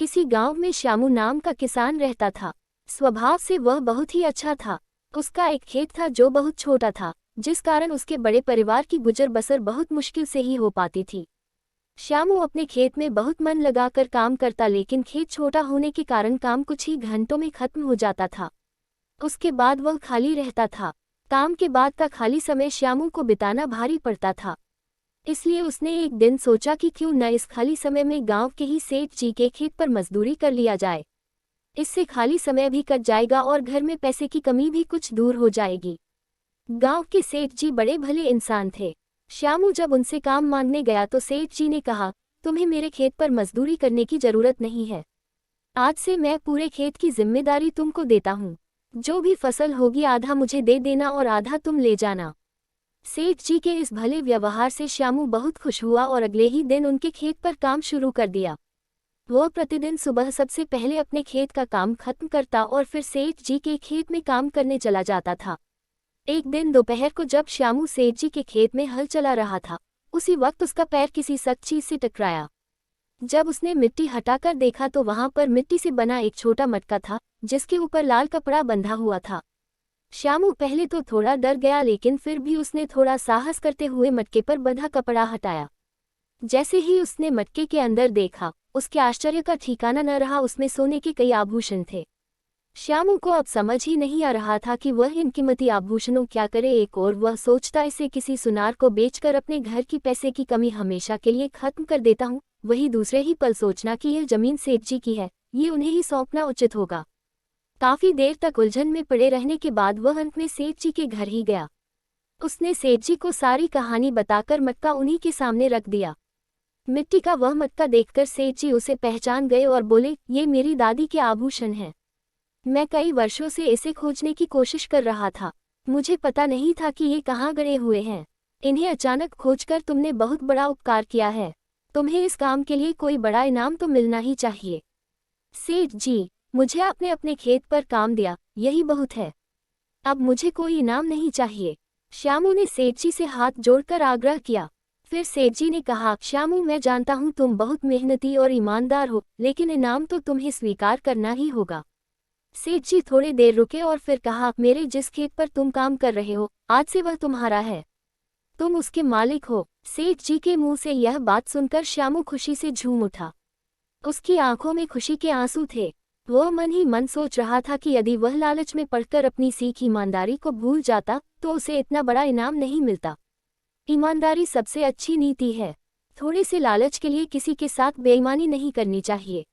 किसी गांव में श्यामू नाम का किसान रहता था। स्वभाव से वह बहुत ही अच्छा था। उसका एक खेत था जो बहुत छोटा था, जिस कारण उसके बड़े परिवार की गुजर बसर बहुत मुश्किल से ही हो पाती थी। श्यामू अपने खेत में बहुत मन लगाकर काम करता, लेकिन खेत छोटा होने के कारण काम कुछ ही घंटों में खत्म हो जाता था। उसके बाद वह खाली रहता था। काम के बाद का खाली समय श्यामू को बिताना भारी पड़ता था। इसलिए उसने एक दिन सोचा कि क्यों न इस खाली समय में गांव के ही सेठ जी के खेत पर मजदूरी कर लिया जाए। इससे खाली समय भी कट जाएगा और घर में पैसे की कमी भी कुछ दूर हो जाएगी। गांव के सेठ जी बड़े भले इंसान थे। श्यामू जब उनसे काम मांगने गया तो सेठ जी ने कहा, तुम्हें मेरे खेत पर मजदूरी करने की जरूरत नहीं है। आज से मैं पूरे खेत की जिम्मेदारी तुमको देता हूँ। जो भी फसल होगी आधा मुझे दे देना और आधा तुम ले जाना। सेठ जी के इस भले व्यवहार से श्यामू बहुत खुश हुआ और अगले ही दिन उनके खेत पर काम शुरू कर दिया। वह प्रतिदिन सुबह सबसे पहले अपने खेत का काम खत्म करता और फिर सेठ जी के खेत में काम करने चला जाता था। एक दिन दोपहर को जब श्यामू सेठ जी के खेत में हल चला रहा था, उसी वक्त उसका पैर किसी सख्त चीज से टकराया। जब उसने मिट्टी हटाकर देखा तो वहां पर मिट्टी से बना एक छोटा मटका था, जिसके ऊपर लाल कपड़ा बंधा हुआ था। श्यामू पहले तो थोड़ा डर गया, लेकिन फिर भी उसने थोड़ा साहस करते हुए मटके पर बंधा कपड़ा हटाया। जैसे ही उसने मटके के अंदर देखा, उसके आश्चर्य का ठिकाना न रहा। उसमें सोने के कई आभूषण थे। श्यामू को अब समझ ही नहीं आ रहा था कि वह इन कीमती आभूषणों क्या करे। एक और वह सोचता, इसे किसी सुनार को बेचकर अपने घर की पैसे की कमी हमेशा के लिए खत्म कर देता हूँ। वही दूसरे ही पल सोचना कि यह जमीन सेठ जी की है, ये उन्हें ही सौंपना उचित होगा। काफी देर तक उलझन में पड़े रहने के बाद वह अंत में सेठ जी के घर ही गया। उसने सेठ जी को सारी कहानी बताकर मटका उन्हीं के सामने रख दिया। मिट्टी का वह मटका देखकर सेठ जी उसे पहचान गए और बोले, ये मेरी दादी के आभूषण हैं। मैं कई वर्षों से इसे खोजने की कोशिश कर रहा था। मुझे पता नहीं था कि ये कहाँ गड़े हुए हैं। इन्हें अचानक खोजकर तुमने बहुत बड़ा उपकार किया है। तुम्हें इस काम के लिए कोई बड़ा इनाम तो मिलना ही चाहिए। सेठ जी, मुझे आपने अपने खेत पर काम दिया, यही बहुत है। अब मुझे कोई इनाम नहीं चाहिए। श्यामू ने सेठ जी से हाथ जोड़कर आग्रह किया। फिर सेठ जी ने कहा, श्यामू, मैं जानता हूँ तुम बहुत मेहनती और ईमानदार हो, लेकिन इनाम तो तुम्हें स्वीकार करना ही होगा। सेठ जी थोड़ी देर रुके और फिर कहा, मेरे जिस खेत पर तुम काम कर रहे हो, आज से वह तुम्हारा है। तुम उसके मालिक हो। सेठ जी के मुंह से यह बात सुनकर श्यामू खुशी से झूम उठा। उसकी आंखों में खुशी के आंसू थे। वह मन ही मन सोच रहा था कि यदि वह लालच में पड़कर अपनी सीख ईमानदारी को भूल जाता तो उसे इतना बड़ा इनाम नहीं मिलता। ईमानदारी सबसे अच्छी नीति है। थोड़े से लालच के लिए किसी के साथ बेईमानी नहीं करनी चाहिए।